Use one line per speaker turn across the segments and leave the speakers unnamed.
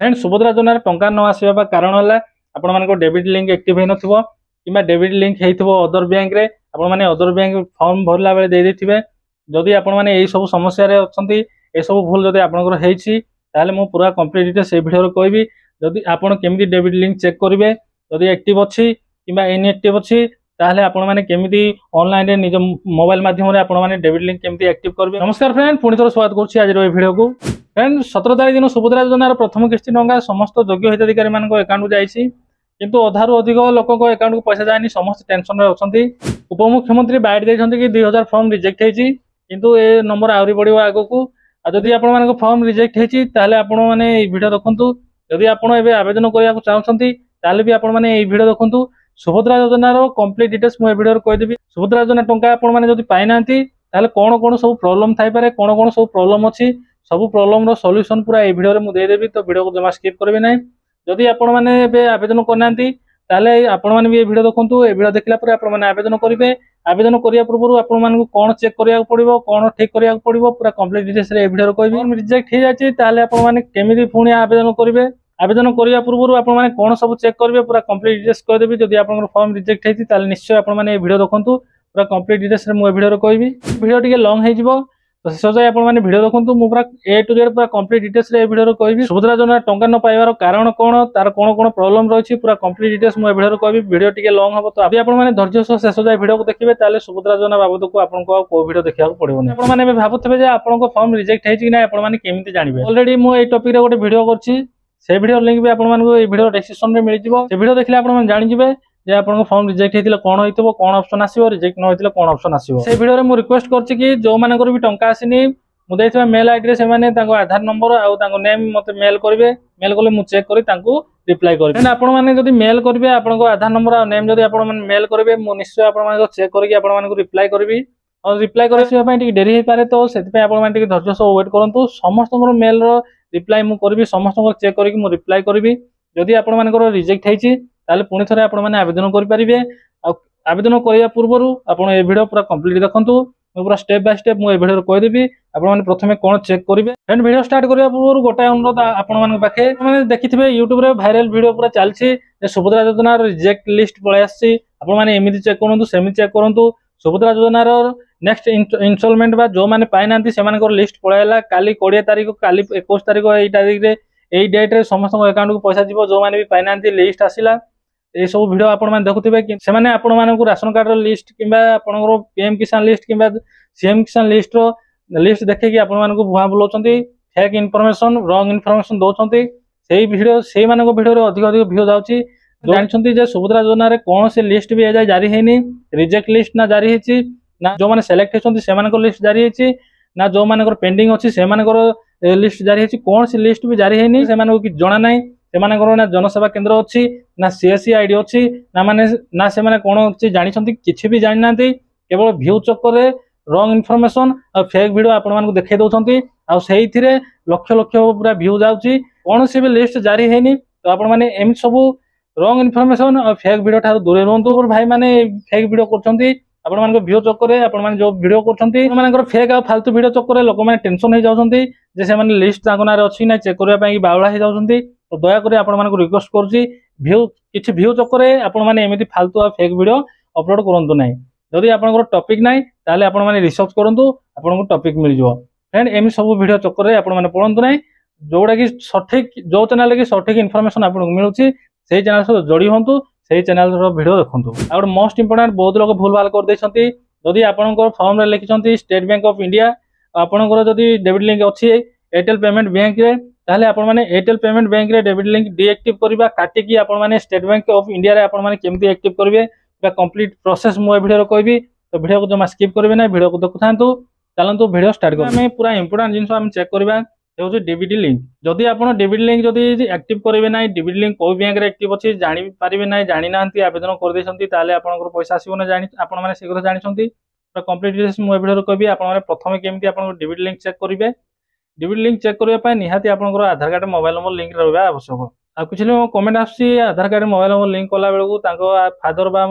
Friend Subhadra योजना टंका न आसवा कारण है आपण मान डेबिट लिंक एक्टिव होई नथिबो कि डेबिट लिंक होइथिबो अदर बैंक रे आपण माने अदर बैंक फॉर्म भरला बेले दे देथिबे। जदि आपण माने एई सब समस्या रे अछंती ए सब भूल जदि आपनकर हेछि ताले मु पूरा कंप्लीट डिटेल्स ए वीडियो रे कहबी। जदि आपण केमिति डेबिट लिंक चेक करिवे जदि एक्टिव अछि किबा इनएक्टिव अछि ताले आपण माने केमिति ऑनलाइन रे निज मोबाइल माध्यम रे आपण माने डेबिट लिंक केमिति एक्टिव करबे। नमस्कार फ्रेंड पुणी थोर स्वागत करछि आज रो वीडियो को। फ्रेंड 17 तारिख दिन सुभद्रा योजना प्रथम किस्ती टंका समस्त योग्य हिताधिकारी मान अकाउंट को जाइछि किंतु अधारु अधिक लोक अकाउंट को पैसा जानी समस्त टेंशन रे अछंती। उपमुख्यमंत्री बाइट देछंती कि 2000 फॉर्म रिजेक्ट हेछि किंतु ए नंबर आउरी बढ़िबो आगो को। आ जदि आपण मानको फॉर्म रिजेक्ट हेछि ताले आपण माने ए वीडियो देखंतु। जदि आपण एबे आवेदन करिया को चाहछंती ताले भी आपण माने ए वीडियो देखंतु। सुभद्रा योजना रो कंप्लीट डिटेल्स मु ए वीडियो रे कहि देबी। सुभद्रा योजना टंका आपण माने जदि पाइ नांती ताले कोन कोन सब प्रॉब्लम थाइ पारे कोन कोन सब प्रॉब्लम अछि सब प्रॉब्लम रो सॉल्यूशन पूरा ए वीडियो रे मु दे देबी। तो वीडियो को जमा स्किप करबे नै। जदि आपण माने एबे आवेदन करनांती ताले आपण माने भी ए वीडियो देखंतु। ए वीडियो देखला परे आपण माने आवेदन करिवे। आवेदन करिया पूर्व आपण मानकु कोन चेक करिया पड़िबो कोन ठीक करिया पड़िबो पूरा कंप्लीट डिटेल्स रे ए वीडियो रे कहबी। फॉर्म रिजेक्ट हे जाछि ताले आपण माने केमिति पुणी आवेदन करिवे। आवेदन करिया पूर्व आपण माने कोन सब चेक करिवे पूरा कंप्लीट डिटेल्स कह देबी। जदि आपण फॉर्म रिजेक्ट हेछि ताले निश्चय आपण माने ए वीडियो देखंतु पूरा कंप्लीट डिटेल्स रे मु ए वीडियो रे कहबी। वीडियो टिके लॉन्ग हे जिवो तो शेष जाय आपण माने वीडियो देखंतु मु पूरा ए टू जेड पूरा कंप्लीट डिटेल्स रे ए वीडियो रे कहबी। सुभद्रा योजना टंका न पाइबार कारण कोन तार कोन कोन प्रॉब्लम रहिछि पूरा कंप्लीट डिटेल्स मु ए वीडियो रे कहबी। वीडियो टिके लॉन्ग हबो तो अभी आपण माने धैर्य सह शेष जाय वीडियो को देखिबे ताले सुभद्रा योजना बाबत को आपण को को वीडियो देखिया को पड़िबो नै। आपण माने भाबुथबे जे आपण को फॉर्म रिजेक्ट हेछि कि नै आपण माने केमिति जानिबे। ऑलरेडी मु ए टॉपिक रे गोटे वीडियो करछि से वीडियो लिंक भी आपण मानको ए वीडियो डिस्क्रिप्शन रे मिलि जिवो। से वीडियो देखले आपण माने जानि जिवे जे आपण को फॉर्म रिजेक्ट हेतिले कोन होइतबो कोन ऑप्शन आसीबो रिजेक्ट न होइतिले कोन ऑप्शन आसीबो। से वीडियो रे मु रिक्वेस्ट करछि कि जो मानकर भी टंका आसीनी मु देइथबा मेल आईडी रे से माने तांको आधार नंबर आ तांको नेम मते मेल करिवे। मेल करले मु चेक करी तांको रिप्लाई करबे। एंड आपण माने जदी मेल करिवे आपण को आधार नंबर आ नेम जदी आपण माने मेल करिवे मु निश्चय आपण माने चेक करी आपण माने को रिप्लाई करबी। और रिप्लाई करसिबा पय टिक देरी हे पारे तो सेति पय आपण माने टिक धैर्य सह वेट करंतु। समस्त मेल रो रिप्लाई मु करबी समस्त चेक करी मु रिप्लाई करबी। जदी आपण मानकर रिजेक्ट हेछि ताले पुणी थरे आपण माने आवेदन करि परिबे। आ आवेदन करिया पूर्वरु आपण ए वीडियो पूरा कंप्लीट देखंतु। मु पूरा स्टेप बाय स्टेप मु ए वीडियो रे कहि देबी आपण माने प्रथमे कोन चेक करिवे। फ्रेंड वीडियो स्टार्ट करिया पूर्वरु गोटा अनुरोध आपण माने पाखे माने देखिथिबे YouTube रे वायरल वीडियो पूरा चलछि जे सुभद्रा योजना रिजेक्ट लिस्ट पळे आछि। आपण माने एमिति चेक करंतु सेमि चेक करंतु। सुभद्रा योजना नेक्स्ट इंस्टॉलमेंट बा जो माने पाइ नांती से मानकर लिस्ट पळायला काली 20 तारिख काली 21 तारिख एई तारिख रे एई डेट रे समस्त अकाउंट को पैसा जीवो। जो माने भी पाइ नांती लिस्ट आसिला ए सब वीडियो आपण माने देखुथिबे कि से माने आपण मानकु राशन कार्ड रो लिस्ट किबा आपनकर पीएम किसान लिस्ट किबा सीएम किसान लिस्ट रो लिस्ट देखे कि आपण मानकु भुआ बुलोचंती फेक इन्फॉर्मेशन रॉन्ग इन्फॉर्मेशन दोचंती। सेही वीडियो सेही मानको वीडियो रे अधिक अधिक व्यू जाउची। जानिछंती जे सुभद्रा योजना रे कोन से लिस्ट भी एजा जारी हेनी रिजेक्ट लिस्ट ना जारी हेची ना जो माने सिलेक्ट हेचंती से मानको लिस्ट जारी हेची ना जो मानकर पेंडिंग अछि से मानकर लिस्ट जारी हेची कोन से लिस्ट भी जारी हेनी से मानको कि जणा नै। से मानकर ना जनसेवा केंद्र अछि ना सीएससी आईडी अछि ना माने ना से माने कोन अछि जानिछंती किछि भी जानि नांती केवल व्यू चक्कर रे रॉन्ग इन्फॉर्मेशन और फेक वीडियो आपण मानको देखाइ दोछंती। आ सेही थिरे लक्ष लक्ष पूरा व्यू जाउची कोन से भी लिस्ट जारी हेनी। तो आपण माने एम सब रॉन्ग इन्फॉर्मेशन और फेक वीडियो थार दूरे रहंतु। और भाई माने फेक वीडियो करछंती आपण मानको व्यू चक्कर रे आपण माने जो वीडियो करछंती आपण मानकर फेक आ फालतू वीडियो चक्कर रे लोक माने टेंशन हो जाउछंती जे से माने लिस्ट ताको नारे अछि ना चेक करबा पई बावळा हो जाउछंती। तो दया करी आपण मानको रिक्वेस्ट करछि व्यू किछि व्यू चक्कर रे आपण माने एमिति फालतू आ फेक वीडियो अपलोड करंतु नै। जदि आपनकर टॉपिक नै ताले आपण माने रिसर्च करंतु आपनको टॉपिक मिल जिवो। फ्रेंड एमि सब वीडियो चक्कर रे आपण माने पढंतु नै। जोडा कि सठिक जो चैनल के सठिक इन्फॉर्मेशन आपनको मिलुछि सेही चैनल से जोडी होंतु सेही चैनल रो वीडियो देखंतु। आ मोस्ट इंपोर्टेंट बहुत लोग भूल भाल कर दैछंती। जदि आपनकर फॉर्म रे लिखिछंती स्टेट बैंक ऑफ इंडिया आपनकर जदि डेबिट लिंक अछि एयरटेल पेमेंट बैंक रे ताले आपण माने एयरटेल पेमेंट बैंक रे डेबिट लिंक डीएक्टिव करबा काटी कि आपण माने स्टेट बैंक ऑफ इंडिया रे आपण माने केमति एक्टिव करबे पूरा कंप्लीट प्रोसेस मु ए वीडियो रे कहबी। तो वीडियो को जमा स्किप करबे ना वीडियो को देखुथांतु। चलंतु वीडियो स्टार्ट कर। हमें पूरा इंपोर्टेंट जिंस हम चेक करबा हेउछि डेबिट लिंक। जदि आपण डेबिट लिंक जदि एक्टिव करबे ना डेबिट लिंक कोइ बैंक रे एक्टिव अछि जानि पारिबे ना जानि नांती आवेदन कर दैछंती ताले आपनकर पैसा आसीबो ना जानि आपण माने शीघ्र जानिछंती। पूरा कंप्लीट डिटेल्स मु ए वीडियो रे कहबी। आपण माने प्रथमे केमति आपण डेबिट लिंक चेक करिवे। डेबिट लिंक चेक करबा पय निहाती आपनकर आधार कार्ड मोबाइल नंबर लिंक रहबा आवश्यक। आ कुछ लोग कमेंट आसी आधार कार्ड मोबाइल नंबर लिंक कला बेलू तांको फादर बा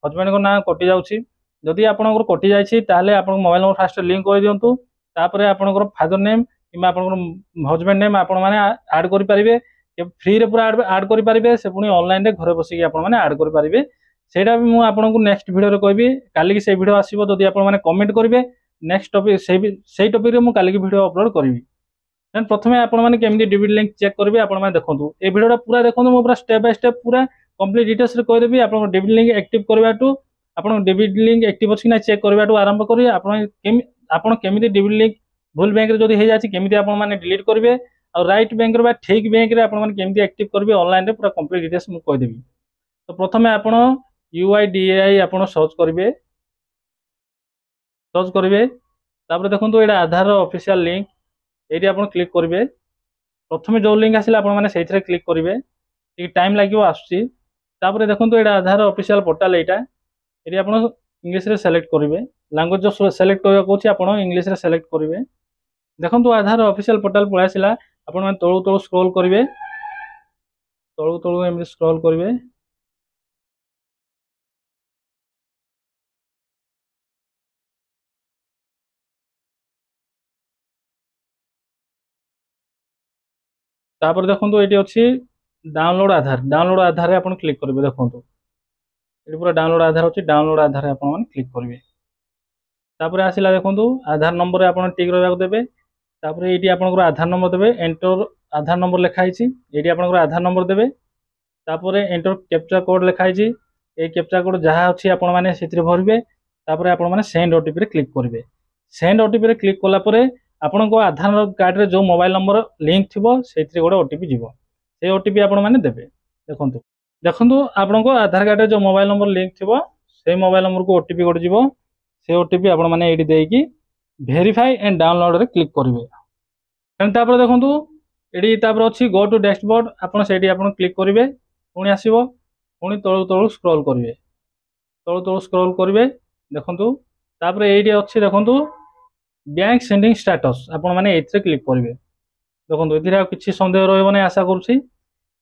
हजबैंड को ना कटि जाउछि। जदि आपनकर कटि जाइछि ताले आपन मोबाइल नंबर फास्ट लिंक कर दियंतु। तापरे आपनकर फादर नेम किबा आपनकर हजबैंड नेम आपण माने ऐड करि परिबे फ्री रे पूरा आड कर पारे से पुणी ऑनलाइन रे घरे बसिक आपण माने आड कर पारे सेटा भी मु आपनको नेक्स्ट वीडियो रे कहबी काली की से वीडियो आसीबो जदी आपण माने कमेंट करिवे नेक्स्ट टॉपिक से टॉपिक रे मु काली की वीडियो अपलोड करबी देन प्रथमे आपण माने केमि डेबिट लिंक चेक करबे आपण माने देखंतु ए वीडियोटा पूरा देखंतु मु पूरा स्टेप बाय स्टेप पूरा कंप्लीट डिटेल्स रे कह देबी आपण डेबिट लिंक एक्टिव करबाटू आपण डेबिट लिंक एक्टिव अछि ना चेक करबाटू आरंभ करी आपण केमि डेबिट लिंक भूल बैंक रे जदी हे जाछि केमि आपण माने डिलीट करबे और राइट बैंक रे बा ठीक बैंक रे आपण माने केमि एक्टिव करबे ऑनलाइन रे पूरा कंप्लीट डिटेल्स मु कह देबी तो प्रथमे आपण UIDAI आपण सर्च करिवे तापर देखंतु एटा आधार ऑफिशियल लिंक एटी आपण क्लिक करिवे प्रथमे जो लिंक आसिला आपण माने सेइथरे क्लिक करिवे टी टाइम लागिवो आसुची तापर देखंतु एटा आधार ऑफिशियल पोर्टल एटा एटी आपण इंग्लिश रे सेलेक्ट करिवे लैंग्वेज जो सेलेक्ट करबा कोछि आपण इंग्लिश रे सेलेक्ट करिवे देखंतु आधार ऑफिशियल पोर्टल पळा आसिला आपण माने तळु तळु स्क्रॉल करिवे तळु तळु एमि स्क्रॉल करिवे तापर देखंतु एटी अछि डाउनलोड आधार रे आपण क्लिक करिवे देखंतु एटी पूरा डाउनलोड आधार अछि डाउनलोड आधार रे आपण माने क्लिक करिवे तापर आसिला देखंतु आधार नंबर रे आपण टिक रहबा देबे तापर एटी आपनकर आधार नंबर देबे एंटर आधार नंबर लिखा हिची एटी आपनकर आधार नंबर देबे तापर एंटर कैप्चा कोड लिखा हिची ए कैप्चा कोड जहा अछि आपण माने सेतिर भरबे तापर आपण माने सेंड ओटीपी रे क्लिक करिवे सेंड ओटीपी रे क्लिक कोला परे आपनको आधार कार्ड रे जो मोबाइल नंबर लिंक थिबो सेतिर गोटे ओटीपी जीवो से ओटीपी आपण माने देबे देखंतु देखंतु आपनको आधार कार्ड रे जो मोबाइल नंबर लिंक थिबो से मोबाइल नंबर को ओटीपी गोटे जीवो से ओटीपी आपण माने एडी देकी वेरीफाई एंड डाउनलोड रे क्लिक करिवे एंड तापर देखंतु एडी तापर अछि गो टू डैशबोर्ड आपण सेठी आपण क्लिक करिवे पुणी आसीबो पुणी तळु तळु स्क्रॉल करिवे देखंतु तापर एडी अछि देखंतु बैंक सेंडिंग स्टेटस आपण माने एथरे क्लिक करिवे देखंतु एथिरा किछि संदेह रहबो नै आशा करूछि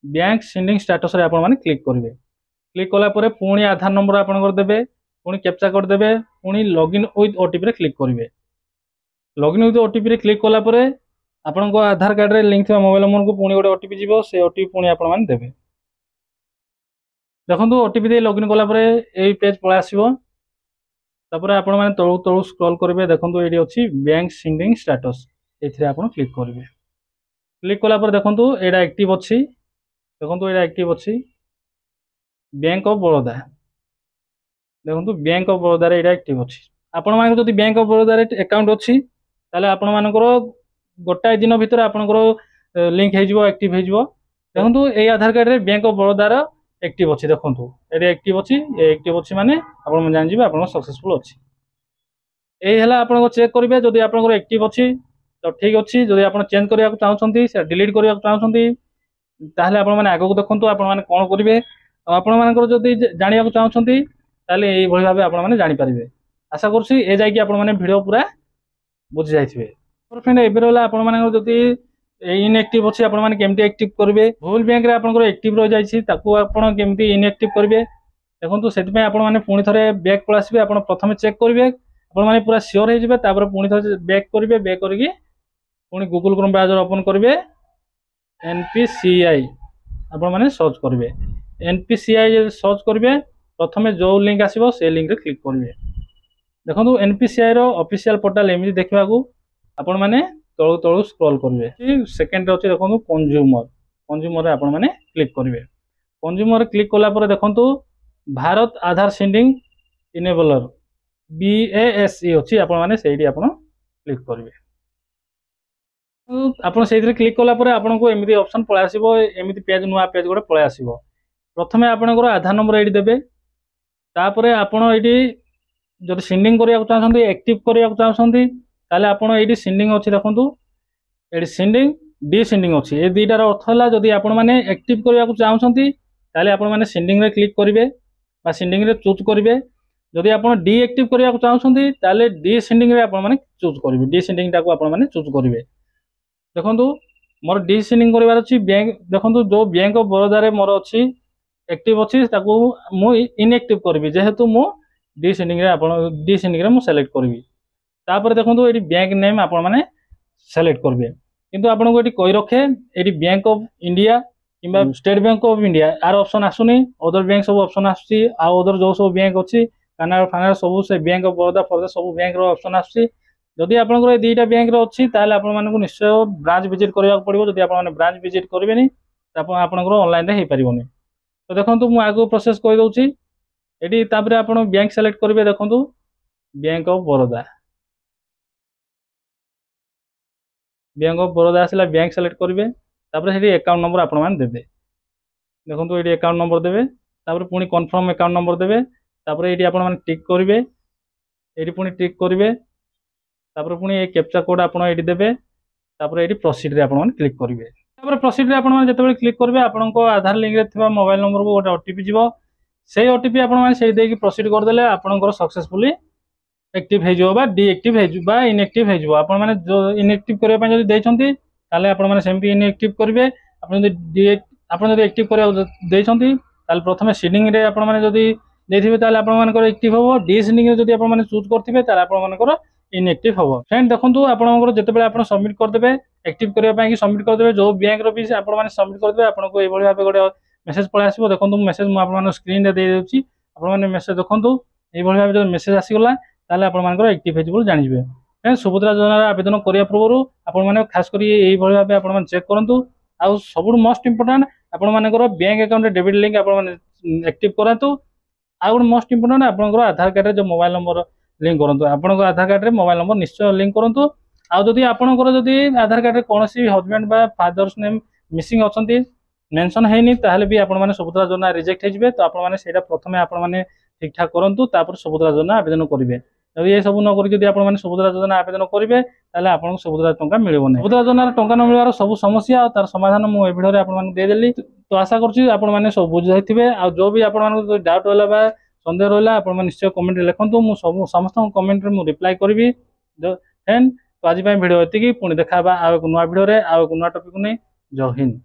बैंक सेंडिंग स्टेटस रे आपण माने क्लिक करिवे क्लिक कला परे पुणी आधार नंबर आपण कर देबे पुणी कैप्चा कोड देबे पुणी लॉगिन विथ ओटीपी रे क्लिक करिवे लॉगिन विथ ओटीपी रे क्लिक कला परे आपण को आधार कार्ड रे लिंक थिबा मोबाइल नंबर को पुणी गोटे ओटीपी जीवो से ओटीपी पुणी आपण माने देबे देखंतु ओटीपी दे लॉगिन कला परे एई पेज पळा आसीबो तापर आपण माने तळु तळु स्क्रॉल करिवे देखंतु एडी अछि बैंक सेंडिंग स्टेटस एथिरे आपण क्लिक करिवे क्लिक कला पर देखंतु एडा एक्टिव अछि देखंतु एडा एक्टिव अछि बैंक ऑफ बड़ौदा देखंतु बैंक ऑफ बड़ौदा रे एडा एक्टिव अछि आपण माने जदि बैंक ऑफ बड़ौदा रे अकाउंट अछि ताले आपण मानकर गोटाय दिन भितर आपनकर लिंक हे जिवो एक्टिव हे जिवो देखंतु ए आधार कार्ड रे बैंक ऑफ बड़ौदा रो एक्टिव अछि देखंतु एडा एक्टिव अछि ए एक्टिव अछि माने आपण जानि जिबे आपण सक्सेसफुल अछि ए हला आपण चेक करिवे जदि आपनकर एक्टिव अछि तो ठीक अछि जदि आपण चेंज करिया को चाहछंती से डिलीट करिया को चाहछंती ताहले आपण माने आगो को देखंतु आपण माने कोन करिवे आपण मानकर जदि जानिया को चाहछंती ताहले एई भली भाबे आपण माने जानि परिवे आशा करछि ए जाय कि आपण माने वीडियो पूरा बुझि जायथिबे फ्रेंड एबे रहला आपण मानकर जदि इनएक्टिव अछि आपण माने केमती एक्टिव करिवे भूल बैंक रे आपनकर एक्टिव रह जायछि ताकू आपण केमती इनएक्टिव करिवे देखंतु सेति पे आपण माने पुणी थरे बैक पळासिबे आपण प्रथमे चेक करिवे आपण माने पूरा श्योर हे जिवे तापर पुणी थरे बैक करिवे बैक करके पुणी गूगल क्रोम ब्राउजर ओपन करिवे NPCI आपण माने सर्च करिवे NPCI सर्च करिवे प्रथमे जो लिंक आसीबो से लिंक रे क्लिक करिवे देखंतु NPCI रो ऑफिशियल पोर्टल एमि देखिबा को आपण माने तळु तळु स्क्रॉल करिवे सेकंड रे अछि देखंतु कंज्यूमर रे आपण माने क्लिक करिवे कंज्यूमर रे क्लिक कला पर देखंतु भारत आधार सेंडिंग इनेबलर BASE अछि आपण माने सेठी आपण क्लिक करिवे आपण सेठी क्लिक कला पर आपण को एमिति ऑप्शन पळा आसीबो एमिति पेज नुवा पेज गोटे पळा आसीबो प्रथमे आपनकर आधार नंबर एडी देबे तापरे आपण एडी जदि सेंडिंग करिया को चाहछंती एक्टिव करिया को चाहछंती ताले आपण एडी सेंडिंग अछि देखंतु एडी सेंडिंग डिसेंडिंग अछि ए दुईटार अर्थ हला जदि आपण माने एक्टिव करिया को चाहछंती ताले आपण माने सेंडिंग रे क्लिक करिवे बा सेंडिंग रे चूज करिवे जदि आपण डीएक्टिव करिया को चाहछंती ताले डिसेंडिंग रे आपण माने चूज करिवे डिसेंडिंग टाको आपण माने चूज करिवे देखंतु मोर डिसेंडिंग करिवार अछि बैंक देखंतु जो बैंक ऑफ बड़ौदा रे मोर अछि एक्टिव अछि ताको मु इनएक्टिव करबी जेहेतु मु डिसेंडिंग रे आपण डिसेंडिंग रे मु सेलेक्ट करबी तापर देखंतु एडी बैंक नेम आपण माने सेलेक्ट करबे किंतु आपण को एडी कहि रखे एडी बैंक ऑफ इंडिया किंबा स्टेट बैंक ऑफ इंडिया यार ऑप्शन आसुनी अदर बैंक सब ऑप्शन आसुची आ अदर जो सब बैंक अच्छी कानाडा फानाडा सब से बैंक ऑफ बड़ौदा फरदा सब बैंक रो ऑप्शन आसुची जदि आपनकर ए दुईटा बैंक रो अच्छी ताले आपन मानकु निश्चय ब्रांच विजिट करबा पड़िबो जदि आपन माने ब्रांच विजिट करबेनी त आपन आपनकर ऑनलाइन रे हे परिबोनी तो देखंतु मु आगो प्रोसेस कहि दउची एडी तापरे आपन बैंक सेलेक्ट करबे देखंतु बैंक ऑफ बड़ौदा आसला बैंक सेलेक्ट करेंगे तापर अकाउंट नंबर आपण मैंने देवे देखो ये अकाउंट नंबर देवे तापर पुणी कन्फर्म अकाउंट नंबर देवे तापर ये आपण मैंने टिक करेंगे ये पुणी टिक करेंगे तापर पुणी ये कैप्चा कोड आपण ये देवे तापर ये प्रोसीड रे आपण मैंने क्लिक करेंगे तापर प्रोसीड रे आपण मैंने जिते क्लिक करेंगे आपण आधार लिंक रे थिबा मोबाइल नंबर को गोटे ओटीपी जीवो से ओटीपी आपण मैंने से देकी प्रोसीड करदेले आपनकर सक्सेसफुली एक्टिव हो डीएक्टिव हो इनएक्टिव हो आपण मैंने जो इनएक्टिव करबा पय जदि देछंती ताले आपण मैंने सेमती इनएक्टिव करेंगे आपण जदि एक्टिव करिया देछंती ताले प्रथमे सीडिंग रे आपण मैंने जदि देथिबे ताले आपण मानकर एक्टिव हो डी सीडिंग रे जदि आपण मैंने चूज करथिबे ताले आपण मानकर इनएक्टिव हो फ्रेंड देखंतु आपनकर जेतेबेले आपण सबमिट करदेबे एक्टिव करबा पय कि सबमिट करदेबे जो बैंक रो भी आपण मैंने सबमिट करदेबे आपनको ए भली भाबे गोटे मेसेज पळे आसीबो देखंतु मेसेज मु आपण मानक स्क्रीन रे दे देउची आपण माने मेसेज देखंतु ए भली भाबे जो मेसेज आसीगला ताले आपण मानकर एक्टिव हेजिबल जानिबे फ्रेंड सुभद्रा योजना आवेदन करिया पूर्व आपण माने खास करी एई भली भाबे आपण माने चेक करंतु आ सबुठ मोस्ट इंपोर्टेंट आपण मानकर बैंक अकाउंट रे डेबिट लिंक आपण माने एक्टिव करंतु आ गुड मोस्ट इंपोर्टेंट आपनकर आधार कार्ड रे जो मोबाइल नंबर लिंक करंतु आपनकर आधार कार्ड रे मोबाइल नंबर निश्चय लिंक करंतु आ जदि आपनकर जदि आधार कार्ड रे कोनोसी हस्बैंड बा फादर्स नेम मिसिंग अछंती मेंशन हेनी ताहले भी आपण माने सुभद्रा योजना रिजेक्ट हेजिबे तो आपण माने सेटा प्रथमे आपण माने ठीक ठाक करंतु तापर सुभद्रा योजना आवेदन करिवे जदि ये सब न करी आपण माने सुभद्रा योजना आवेदन करिवे ताले आपन सुभद्रा टंका मिलिबो नै सुभद्रा योजना टंका न मिलवार सब समस्या और तार समाधान मु ए वीडियो रे आपण माने दे देली तो आशा करछि आपण माने सब बुझाइथिबे आ जो भी आपण माने डाउट होला बा संदेह रहला आपण माने निश्चय कमेंट रे लिखंतु मु सब समस्त कमेंट रे मु रिप्लाई करबी देन तो आज वीडियो एतिकी पुणी देखा आ एक नुआ वीडियो रे आ एक नुआ टॉपिक नै जय हिंद।